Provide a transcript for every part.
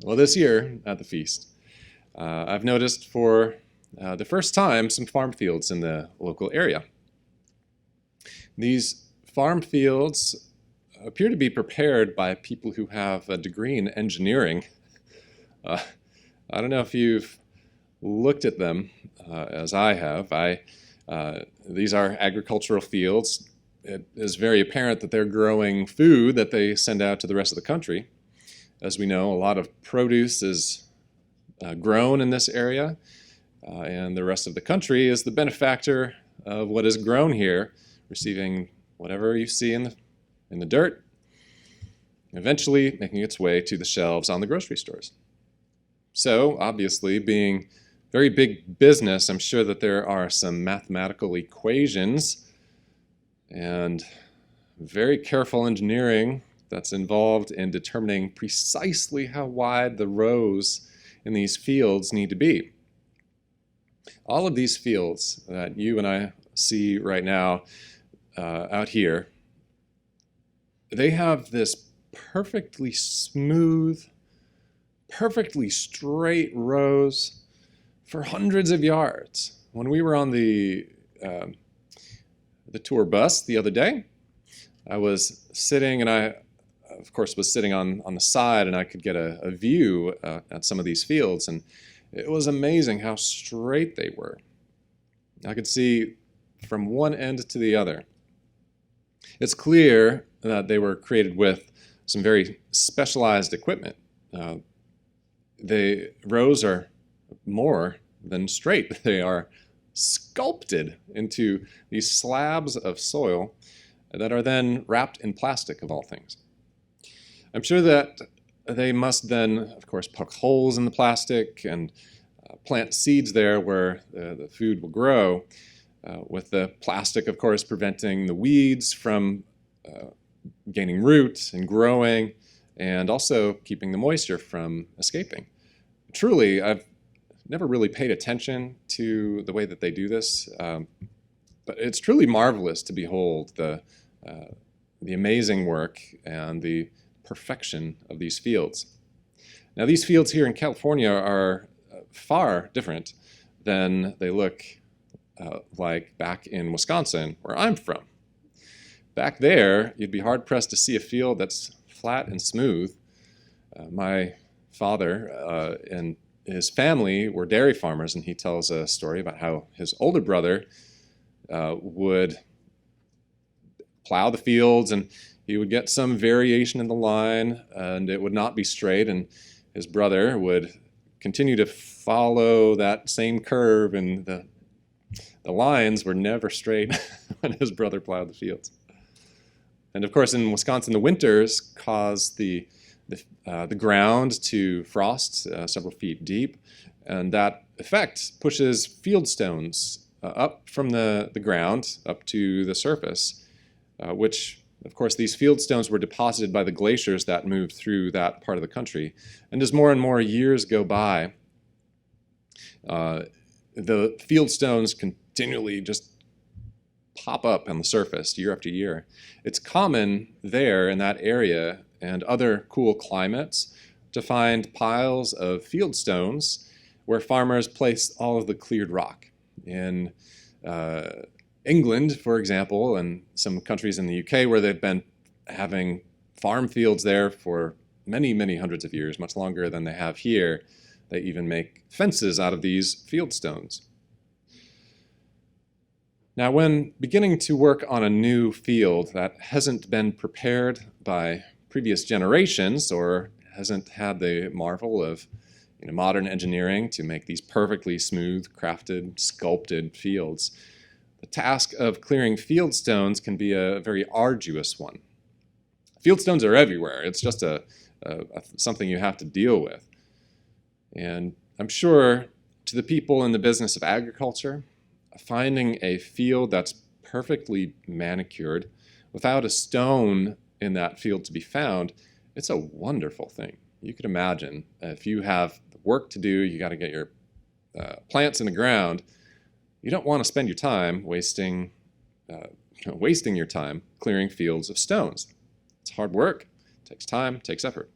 Well, this year at the feast, I've noticed for the first time some farm fields in the local area. These farm fields appear to be prepared by people who have a degree in engineering. Uh, I don't know if you've looked at them as I have. These are agricultural fields. It is very apparent that they're growing food that they send out to the rest of the country. As we know, a lot of produce is grown in this area, and the rest of the country is the benefactor of what is grown here, receiving whatever you see in the dirt, eventually making its way to the shelves on the grocery stores. So, obviously, being very big business, I'm sure that there are some mathematical equations and very careful engineering that's involved in determining precisely how wide the rows in these fields need to be. All of these fields that you and I see right now out here, they have this perfectly smooth, perfectly straight rows for hundreds of yards. When we were on the tour bus the other day, I was sitting, and I, of course, was sitting on the side, and I could get a view at some of these fields, and it was amazing how straight they were. I could see from one end to the other. It's clear that they were created with some very specialized equipment. The rows are more than straight. They are sculpted into these slabs of soil that are then wrapped in plastic, of all things. I'm sure that they must then, of course, poke holes in the plastic and plant seeds there where the food will grow, with the plastic, of course, preventing the weeds from gaining root and growing, and also keeping the moisture from escaping. Truly, I've never really paid attention to the way that they do this, but it's truly marvelous to behold the amazing work and the perfection of these fields. Now, these fields here in California are far different than they look like back in Wisconsin, where I'm from. Back there, you'd be hard-pressed to see a field that's flat and smooth. My father and his family were dairy farmers, and he tells a story about how his older brother would plow the fields, and he would get some variation in the line, and it would not be straight, and his brother would continue to follow that same curve, and the lines were never straight when his brother plowed the fields. And of course, in Wisconsin, the winters cause the ground to frost several feet deep, and that effect pushes field stones up from the ground up to the surface, which, of course, these field stones were deposited by the glaciers that moved through that part of the country. And as more and more years go by, the field stones continually just pop up on the surface year after year. It's common there in that area and other cool climates to find piles of field stones where farmers place all of the cleared rock. In England, for example, and some countries in the UK where they've been having farm fields there for many, many hundreds of years, much longer than they have here, they even make fences out of these field stones. Now, when beginning to work on a new field that hasn't been prepared by previous generations or hasn't had the marvel of modern engineering to make these perfectly smooth, crafted, sculpted fields, the task of clearing field stones can be a very arduous one. Field stones are everywhere. It's just something you have to deal with. And I'm sure to the people in the business of agriculture, finding a field that's perfectly manicured without a stone in that field to be found, it's a wonderful thing. You could imagine if you have work to do, you got to get your plants in the ground. You don't want to spend your time wasting your time clearing fields of stones. It's hard work, it takes time, it takes effort.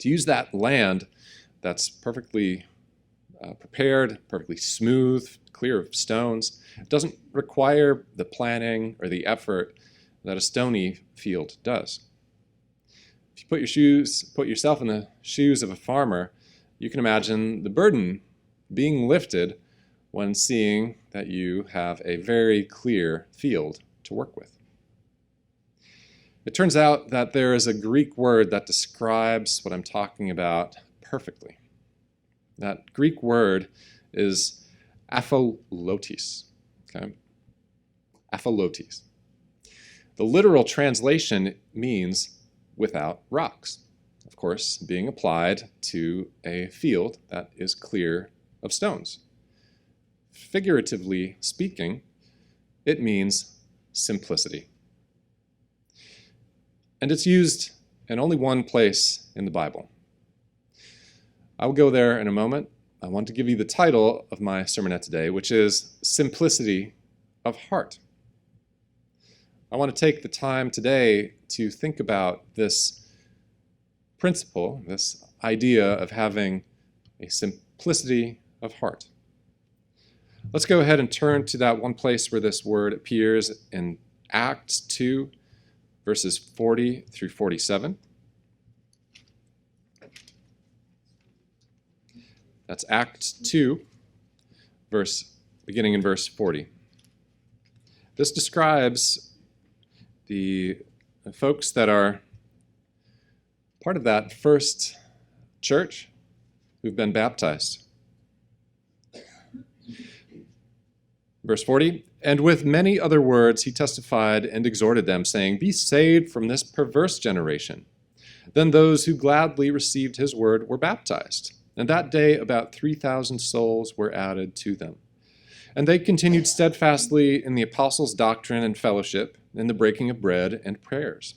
To use that land that's perfectly prepared, perfectly smooth, clear of stones, it doesn't require the planning or the effort that a stony field does. If you put yourself in the shoes of a farmer, you can imagine the burden being lifted when seeing that you have a very clear field to work with. It turns out that there is a Greek word that describes what I'm talking about perfectly. That Greek word is apholotes. Okay? Apholotes. The literal translation means without rocks, of course, being applied to a field that is clear of stones. Figuratively speaking, it means simplicity. And it's used in only one place in the Bible. I will go there in a moment. I want to give you the title of my sermonette today, which is Simplicity of Heart. I want to take the time today to think about this principle, this idea of having a simplicity of heart. Let's go ahead and turn to that one place where this word appears in Acts 2, verses 40 through 47. That's Acts 2, beginning in verse 40. This describes the folks that are part of that first church who've been baptized. Verse 40, and with many other words he testified and exhorted them, saying, be saved from this perverse generation. Then those who gladly received his word were baptized. And that day about 3,000 souls were added to them. And they continued steadfastly in the apostles' doctrine and fellowship, in the breaking of bread and prayers.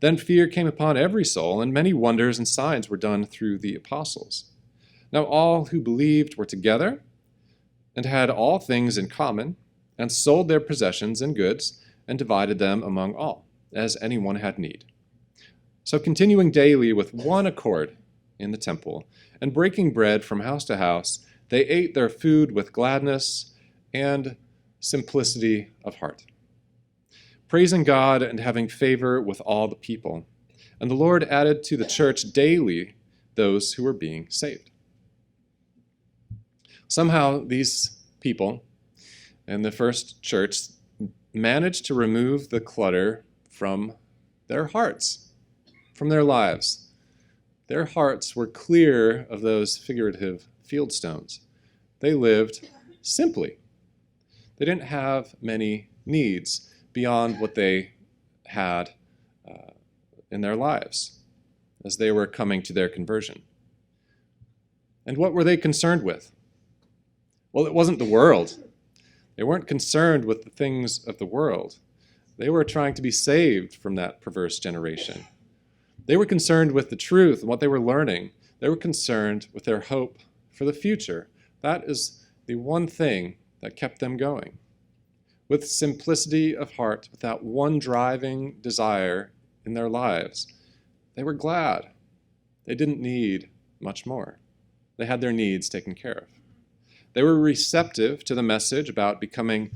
Then fear came upon every soul, and many wonders and signs were done through the apostles. Now all who believed were together, and had all things in common, and sold their possessions and goods, and divided them among all, as anyone had need. So continuing daily with one accord in the temple, and breaking bread from house to house, they ate their food with gladness and simplicity of heart, praising God and having favor with all the people. And the Lord added to the church daily those who were being saved. Somehow these people in the first church managed to remove the clutter from their hearts, from their lives. Their hearts were clear of those figurative field stones. They lived simply. They didn't have many needs beyond what they had in their lives as they were coming to their conversion. And what were they concerned with? Well, it wasn't the world. They weren't concerned with the things of the world. They were trying to be saved from that perverse generation. They were concerned with the truth and what they were learning. They were concerned with their hope for the future. That is the one thing that kept them going. With simplicity of heart, with that one driving desire in their lives, they were glad. They didn't need much more. They had their needs taken care of. They were receptive to the message about becoming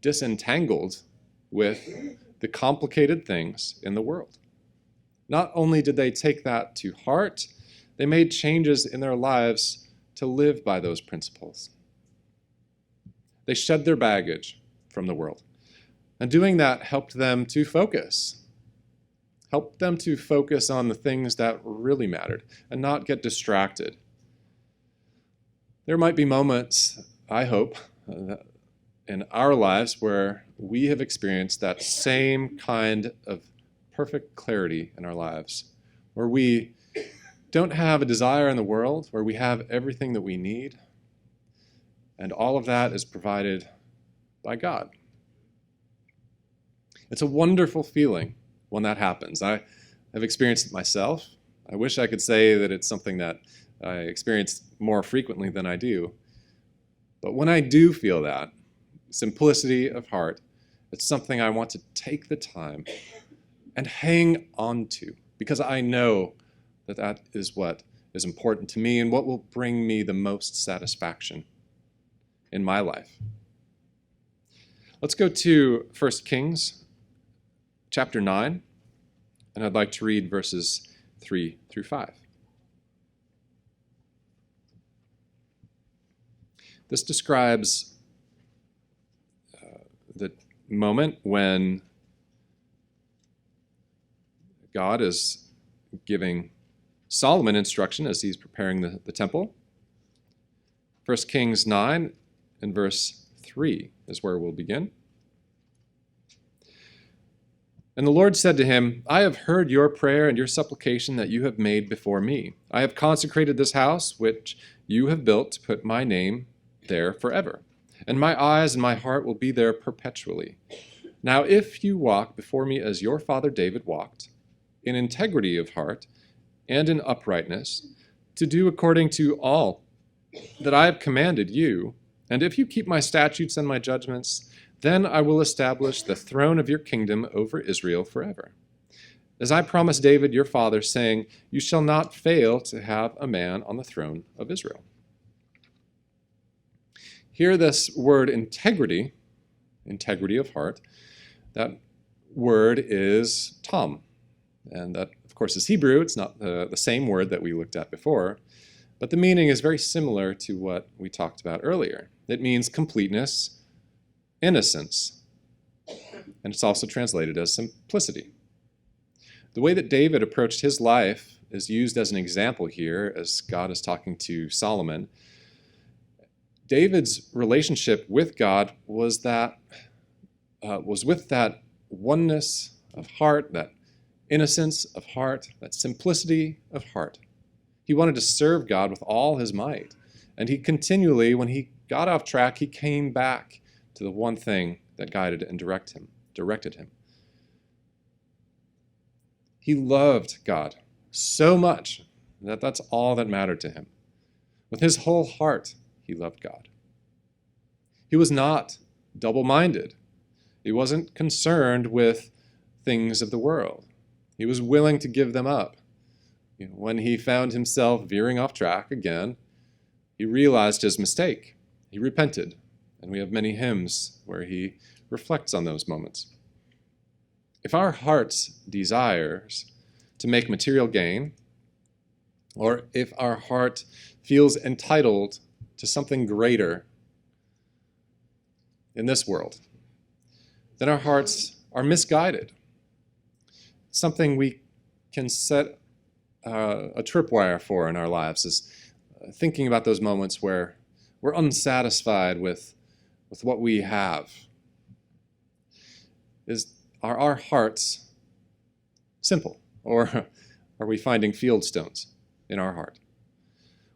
disentangled with the complicated things in the world. Not only did they take that to heart, they made changes in their lives to live by those principles. They shed their baggage from the world. And doing that helped them to focus. Helped them to focus on the things that really mattered and not get distracted. There might be moments, I hope, in our lives where we have experienced that same kind of perfect clarity in our lives, where we don't have a desire in the world, where we have everything that we need, and all of that is provided by God. It's a wonderful feeling when that happens. I have experienced it myself. I wish I could say that it's something that I experience more frequently than I do. But when I do feel that simplicity of heart, it's something I want to take the time and hang on to, because I know that is what is important to me and what will bring me the most satisfaction in my life. Let's go to 1 Kings chapter 9, and I'd like to read verses 3 through 5. This describes the moment when God is giving Solomon instruction as he's preparing the temple. 1 Kings 9 and verse 3 is where we'll begin. And the Lord said to him, I have heard your prayer and your supplication that you have made before me. I have consecrated this house which you have built to put my name there forever, and my eyes and my heart will be there perpetually. Now if you walk before me as your father David walked, in integrity of heart and in uprightness, to do according to all that I have commanded you, and if you keep my statutes and my judgments, then I will establish the throne of your kingdom over Israel forever. As I promised David your father, saying, you shall not fail to have a man on the throne of Israel. Here this word integrity of heart, that word is tam. And that, of course, is Hebrew. It's not the same word that we looked at before, but the meaning is very similar to what we talked about earlier. It means completeness, innocence, and it's also translated as simplicity. The way that David approached his life is used as an example here as God is talking to Solomon. David's relationship with God was with that oneness of heart, that innocence of heart, that simplicity of heart. He wanted to serve God with all his might. And he continually, when he got off track, he came back to the one thing that guided and directed him. He loved God so much that that's all that mattered to him. With his whole heart, he loved God. He was not double-minded. He wasn't concerned with things of the world. He was willing to give them up. When he found himself veering off track again, he realized his mistake. He repented. And we have many hymns where he reflects on those moments. If our heart's desires to make material gain, or if our heart feels entitled to something greater in this world, then our hearts are misguided. Something we can set a tripwire for in our lives is thinking about those moments where we're unsatisfied with what we have. Are our hearts simple, or are we finding field stones in our heart?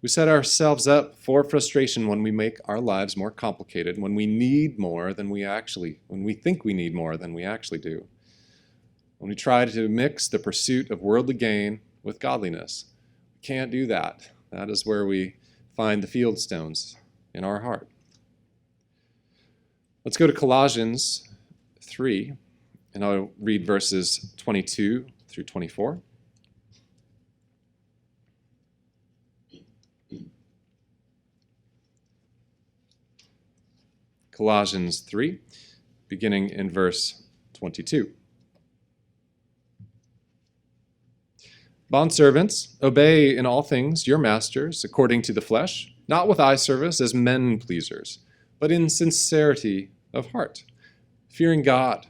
We set ourselves up for frustration when we make our lives more complicated, when we need more than when we think we need more than we actually do. When we try to mix the pursuit of worldly gain with godliness, we can't do that. That is where we find the field stones in our heart. Let's go to Colossians 3, and I'll read verses 22 through 24. Colossians 3, beginning in verse 22. Bondservants, obey in all things your masters according to the flesh, not with eye service as men pleasers, but in sincerity of heart, fearing God.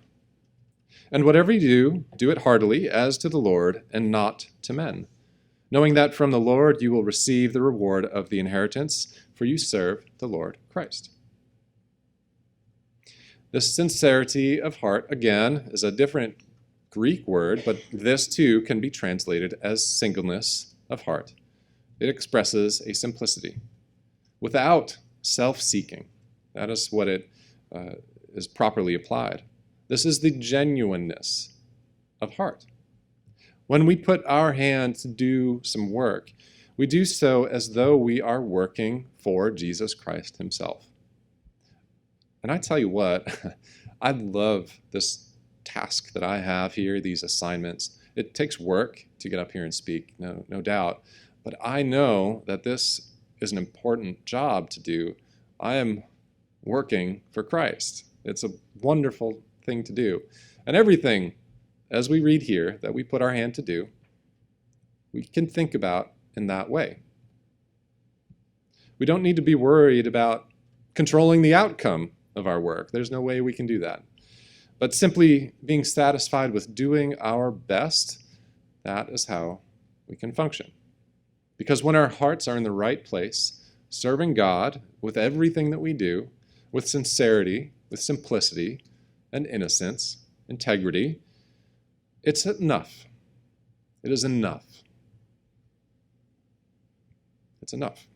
And whatever you do, do it heartily as to the Lord and not to men, knowing that from the Lord you will receive the reward of the inheritance, for you serve the Lord Christ. This sincerity of heart, again, is a different Greek word, but this too can be translated as singleness of heart. It expresses a simplicity without self-seeking. That is what it is properly applied. This is the genuineness of heart. When we put our hand to do some work, we do so as though we are working for Jesus Christ himself. And I tell you what, I love this task that I have here, these assignments. It takes work to get up here and speak, no doubt. But I know that this is an important job to do. I am working for Christ. It's a wonderful thing to do. And everything, as we read here, that we put our hand to do, we can think about in that way. We don't need to be worried about controlling the outcome of our work. There's no way we can do that. But simply being satisfied with doing our best, that is how we can function. Because when our hearts are in the right place, serving God with everything that we do, with sincerity, with simplicity and innocence, integrity, it's enough. It is enough. It's enough.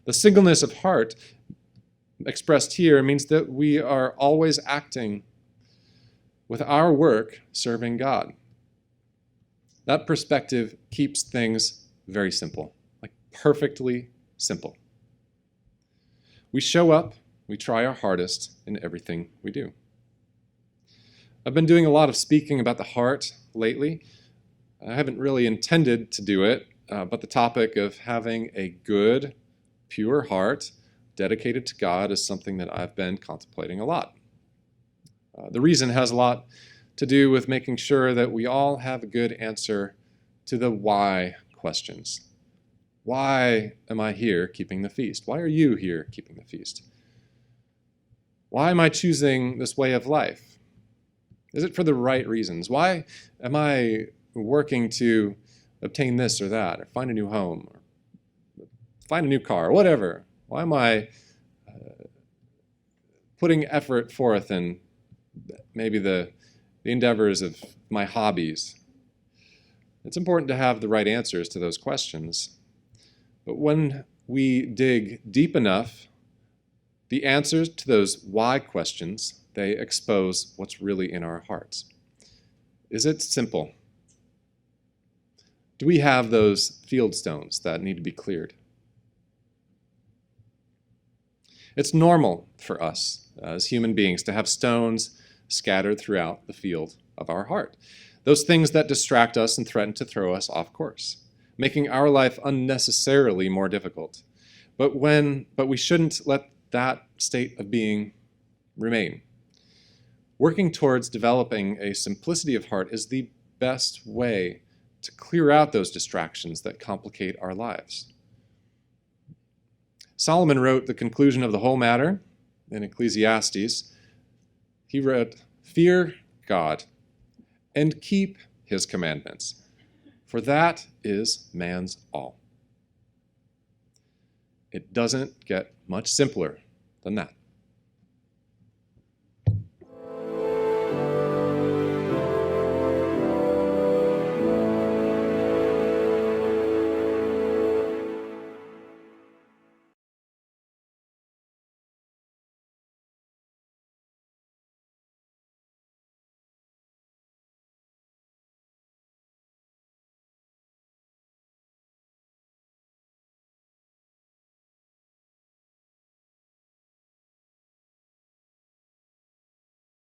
The singleness of heart expressed here means that we are always acting with our work serving God. That perspective keeps things very simple, like perfectly simple. We show up, we try our hardest in everything we do. I've been doing a lot of speaking about the heart lately. I haven't really intended to do it, but the topic of having a good, pure heart dedicated to God is something that I've been contemplating a lot. The reason has a lot to do with making sure that we all have a good answer to the why questions. Why am I here keeping the feast? Why are you here keeping the feast? Why am I choosing this way of life? Is it for the right reasons? Why am I working to obtain this or that, or find a new home, or find a new car, or whatever? Why am I putting effort forth in maybe the endeavors of my hobbies? It's important to have the right answers to those questions. But when we dig deep enough, the answers to those why questions, they expose what's really in our hearts. Is it simple? Do we have those field stones that need to be cleared? It's normal for us as human beings to have stones scattered throughout the field of our heart. Those things that distract us and threaten to throw us off course, making our life unnecessarily more difficult. But we shouldn't let that state of being remain. Working towards developing a simplicity of heart is the best way to clear out those distractions that complicate our lives. Solomon wrote the conclusion of the whole matter in Ecclesiastes. He wrote, "Fear God and keep his commandments, for that is man's all." It doesn't get much simpler than that.